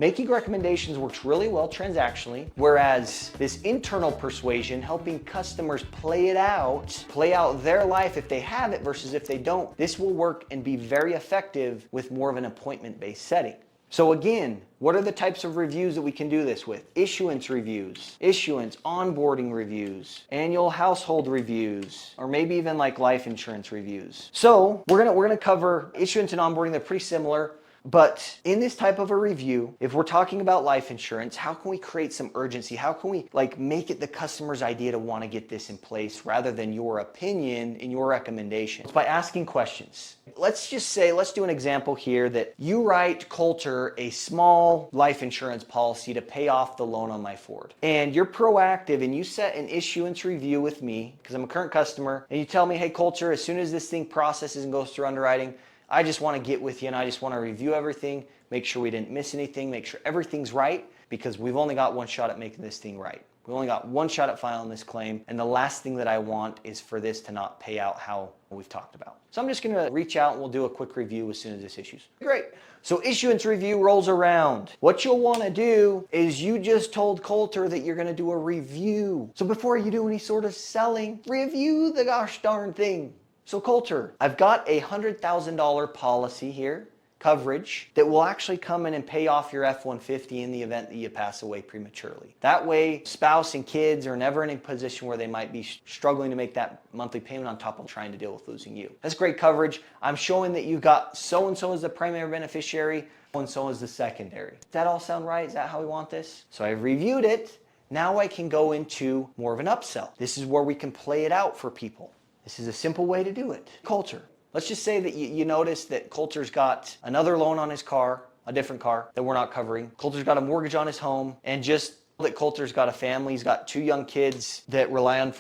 Making recommendations works really well transactionally, whereas this internal persuasion, helping customers play out their life if they have it versus if they don't, this will work and be very effective with more of an appointment-based setting. So again, what are the types of reviews that we can do this with? Issuance reviews, onboarding reviews, annual household reviews, or maybe even like life insurance reviews. So we're gonna cover issuance and onboarding. They're pretty similar. But in this type of a review, if we're talking about life insurance, how can we create some urgency? How can we make it the customer's idea to want to get this in place rather than your opinion and your recommendation? It's by asking questions. Let's just say, let's do an example here that you write Coulter a small life insurance policy to pay off the loan on my Ford. And you're proactive and you set an issuance review with me because I'm a current customer and you tell me, hey Coulter, as soon as this thing processes and goes through underwriting, I just want to get with you and I just want to review everything, make sure we didn't miss anything, make sure everything's right because we've only got one shot at making this thing right. We've only got one shot at filing this claim and the last thing that I want is for this to not pay out how we've talked about. So I'm just going to reach out and we'll do a quick review as soon as this issues. Great. So issuance review rolls around. What you'll want to do is you just told Coulter that you're going to do a review. So before you do any sort of selling, review the gosh darn thing. So Coulter, I've got a $100,000 policy here, coverage, that will actually come in and pay off your F-150 in the event that you pass away prematurely. That way, spouse and kids are never in a position where they might be struggling to make that monthly payment on top of trying to deal with losing you. That's great coverage. I'm showing that you've got so-and-so as the primary beneficiary, so-and-so as the secondary. Does that all sound right? Is that how we want this? So I've reviewed it. Now I can go into more of an upsell. This is where we can play it out for people. This is a simple way to do it. Coulter. Let's just say that you notice that Coulter's got another loan on his car, a different car that we're not covering. Coulter's got a mortgage on his home, and just that Coulter's got a family. He's got 2 young kids that rely on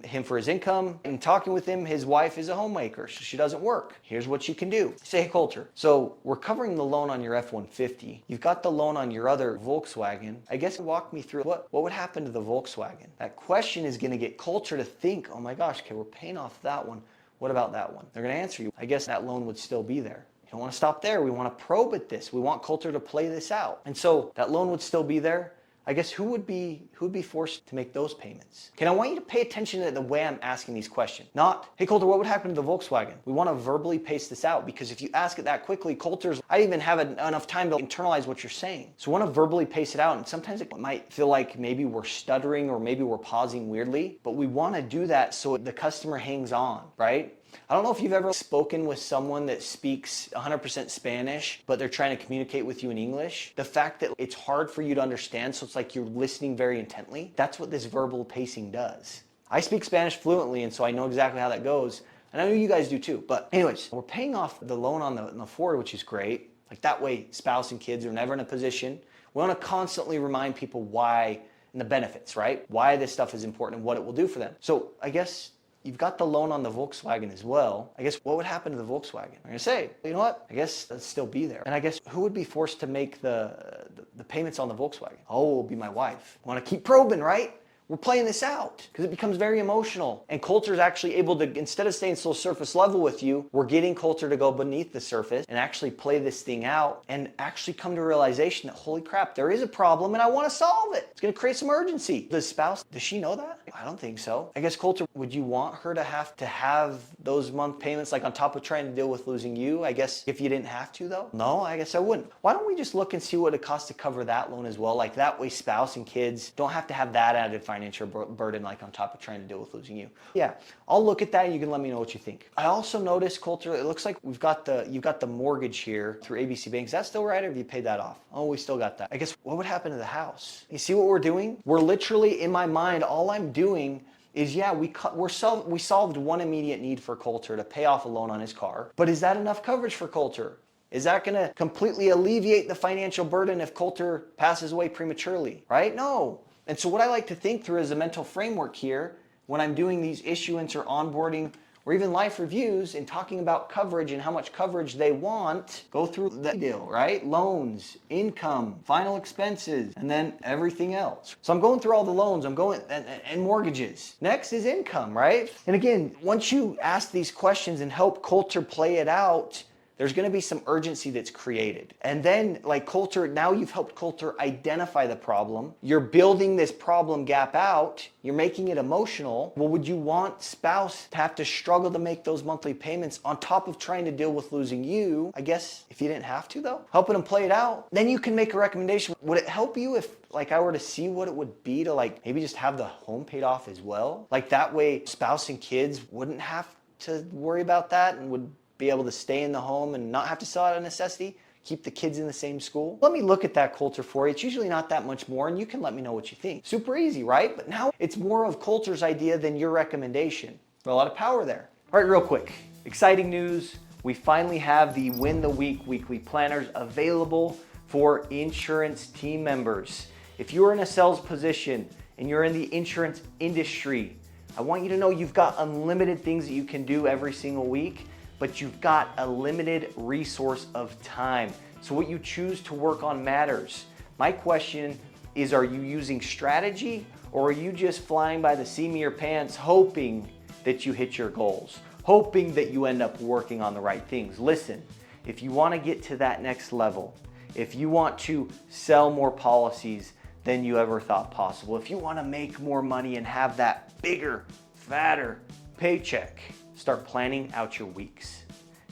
him for his income. And talking with him, his wife is a homemaker, so she doesn't work. Here's what you can do. Say, hey Coulter, so we're covering the loan on your F-150. You've got the loan on your other Volkswagen. I guess walk me through what would happen to the Volkswagen? That question is going to get Coulter to think, oh my gosh, okay, we're paying off that one. What about that one? They're going to answer you. I guess that loan would still be there. You don't want to stop there. We want to probe at this. We want Coulter to play this out. And so that loan would still be there. I guess who would be forced to make those payments? Okay, I want you to pay attention to the way I'm asking these questions. Not, hey Coulter, what would happen to the Volkswagen? We want to verbally pace this out because if you ask it that quickly, I didn't even have enough time to internalize what you're saying. So we want to verbally pace it out, and sometimes it might feel like maybe we're stuttering or maybe we're pausing weirdly, but we want to do that so the customer hangs on, right? I don't know if you've ever spoken with someone that speaks 100% Spanish, but they're trying to communicate with you in English. The fact that it's hard for you to understand, so it's like you're listening very intently, that's what this verbal pacing does. I speak Spanish fluently, and so I know exactly how that goes. And I know you guys do too. But anyways, we're paying off the loan on the Ford, which is great. Like that way, spouse and kids are never in a position. We want to constantly remind people why and the benefits, right? Why this stuff is important and what it will do for them. So I guess you've got the loan on the Volkswagen as well. I guess what would happen to the Volkswagen? I'm going to say, you know what? I guess that'd still be there. And I guess who would be forced to make the payments on the Volkswagen? Oh, it will be my wife. I want to keep probing, right? We're playing this out because it becomes very emotional. And Coulter's actually able to, instead of staying so surface level with you, we're getting Coulter to go beneath the surface and actually play this thing out and actually come to a realization that, holy crap, there is a problem and I want to solve it. It's going to create some urgency. The spouse, does she know that? I don't think so. I guess Coulter, would you want her to have those month payments like on top of trying to deal with losing you? I guess if you didn't have to though? No, I guess I wouldn't. Why don't we just look and see what it costs to cover that loan as well? Like that way spouse and kids don't have to have that added financial burden like on top of trying to deal with losing you. Yeah, I'll look at that and you can let me know what you think. I also noticed, Coulter, it looks like you've got the mortgage here through ABC Bank. Is that still right or have you paid that off? Oh, we still got that. I guess what would happen to the house? You see what we're doing? We're literally, in my mind, all I'm doing is, yeah, we solved one immediate need for Coulter to pay off a loan on his car. But is that enough coverage for Coulter? Is that going to completely alleviate the financial burden if Coulter passes away prematurely, right? No. And so what I like to think through as a mental framework here, when I'm doing these issuance or onboarding or even life reviews and talking about coverage and how much coverage they want, go through the deal, right? Loans, income, final expenses, and then everything else. So I'm going through all the loans, and mortgages. Next is income, right? And again, once you ask these questions and help Coulter play it out, there's going to be some urgency that's created. And then like Coulter, now you've helped Coulter identify the problem. You're building this problem gap out. You're making it emotional. Well, would you want spouse to have to struggle to make those monthly payments on top of trying to deal with losing you? I guess if you didn't have to though, helping them play it out, then you can make a recommendation. Would it help you if like I were to see what it would be to like maybe just have the home paid off as well? Like that way spouse and kids wouldn't have to worry about that and would be able to stay in the home and not have to sell out of necessity, keep the kids in the same school. Let me look at that Coulter for you. It's usually not that much more and you can let me know what you think. Super easy, right? But now it's more of Coulter's idea than your recommendation. A lot of power there. All right, real quick, exciting news. We finally have the Win the Week weekly planners available for insurance team members. If you're in a sales position and you're in the insurance industry, I want you to know you've got unlimited things that you can do every single week, but you've got a limited resource of time. So what you choose to work on matters. My question is, are you using strategy or are you just flying by the seat of your pants hoping that you hit your goals, hoping that you end up working on the right things? Listen, if you want to get to that next level, if you want to sell more policies than you ever thought possible, if you want to make more money and have that bigger, fatter paycheck, start planning out your weeks.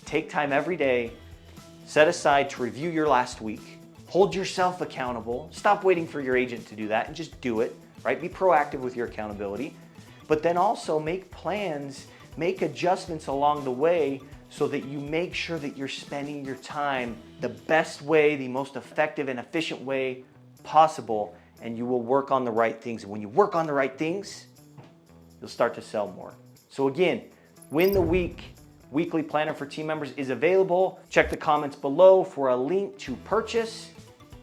Take time every day, set aside to review your last week, hold yourself accountable, stop waiting for your agent to do that and just do it, right? Be proactive with your accountability, but then also make plans, make adjustments along the way so that you make sure that you're spending your time the best way, the most effective and efficient way possible, and you will work on the right things. And when you work on the right things, you'll start to sell more. So again, Win the Week weekly planner for team members is available. Check the comments below for a link to purchase,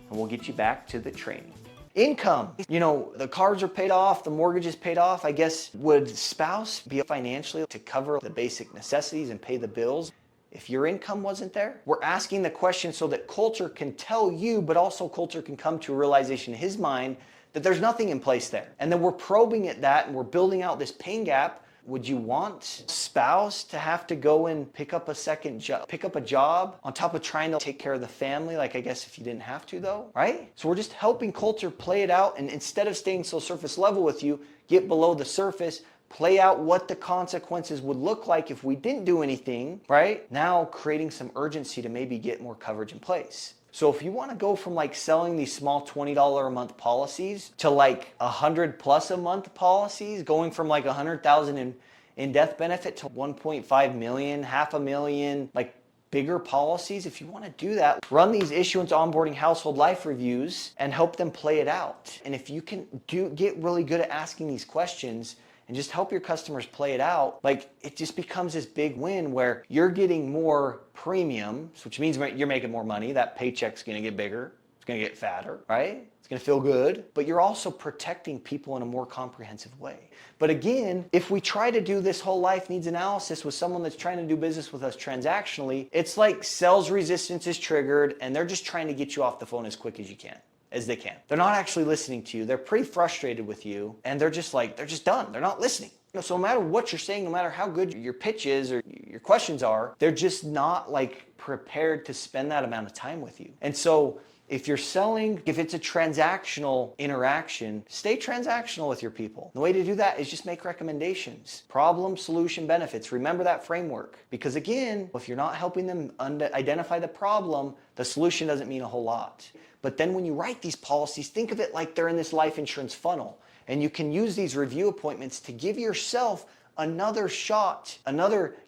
and we'll get you back to the training. Income. You know, the cars are paid off, the mortgage is paid off. I guess, would spouse be financially to cover the basic necessities and pay the bills if your income wasn't there? We're asking the question so that Coulter can tell you, but also Coulter can come to a realization in his mind that there's nothing in place there. And then we're probing at that and we're building out this pain gap. Would you want spouse to have to go and pick up a second job, pick up a job on top of trying to take care of the family? Like I guess if you didn't have to though, right? So we're just helping Coulter play it out, and instead of staying so surface level with you, get below the surface, play out what the consequences would look like if we didn't do anything, right? Now creating some urgency to maybe get more coverage in place. So if you want to go from like selling these small $20 a month policies to like $100+ a month policies, going from like 100,000 in death benefit to 1.5 million, $500,000, like bigger policies, if you want to do that, run these issuance onboarding household life reviews and help them play it out. And if you can get really good at asking these questions and just help your customers play it out, like it just becomes this big win where you're getting more premiums, which means you're making more money. That paycheck's gonna get bigger, it's gonna get fatter, right? It's gonna feel good, but you're also protecting people in a more comprehensive way. But again, if we try to do this whole life needs analysis with someone that's trying to do business with us transactionally, it's like sales resistance is triggered and they're just trying to get you off the phone as quick as you can. As they can. They're not actually listening to you. They're pretty frustrated with you and they're just done. They're not listening. So no matter what you're saying, no matter how good your pitch is or your questions are, they're just not like prepared to spend that amount of time with you. And so if you're selling, if it's a transactional interaction, stay transactional with your people. The way to do that is just make recommendations. Problem, solution, benefits. Remember that framework. Because again, if you're not helping them identify the problem, the solution doesn't mean a whole lot. But then when you write these policies, think of it like they're in this life insurance funnel. And you can use these review appointments to give yourself another shot,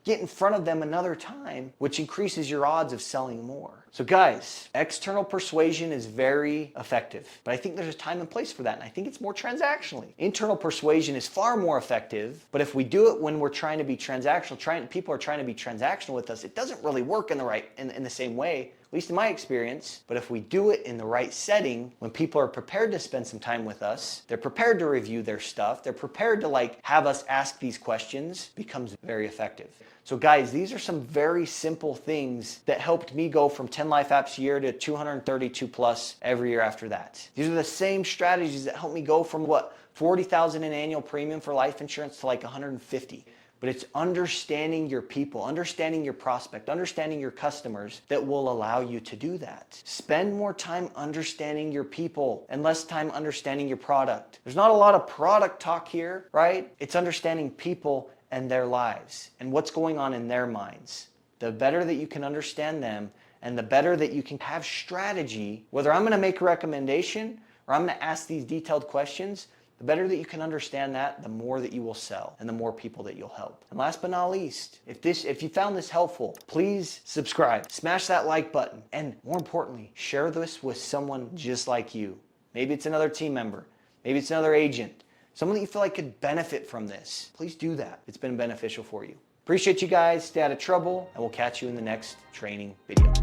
get in front of them another time, which increases your odds of selling more. So guys, external persuasion is very effective, but I think there's a time and place for that, and I think it's more transactionally. Internal persuasion is far more effective, but if we do it when we're trying to be transactional, people are trying to be transactional with us, it doesn't really work in the same way, at least in my experience. But if we do it in the right setting, when people are prepared to spend some time with us, they're prepared to review their stuff, they're prepared to like have us ask these questions, becomes very effective. So guys, these are some very simple things that helped me go from 10 life apps a year to 232 plus every year after that. These are the same strategies that helped me go from 40,000 in annual premium for life insurance to like 150. but it's understanding your people, understanding your prospect, understanding your customers that will allow you to do that. Spend more time understanding your people and less time understanding your product. There's not a lot of product talk here, right? It's understanding people and their lives and what's going on in their minds. The better that you can understand them and the better that you can have strategy, whether I'm going to make a recommendation or I'm going to ask these detailed questions, the better that you can understand that, the more that you will sell and the more people that you'll help. And last but not least, if you found this helpful, please subscribe, smash that like button, and more importantly, share this with someone just like you. Maybe it's another team member, maybe it's another agent, someone that you feel like could benefit from this. Please do that. It's been beneficial for you. Appreciate you guys. Stay out of trouble, and we'll catch you in the next training video.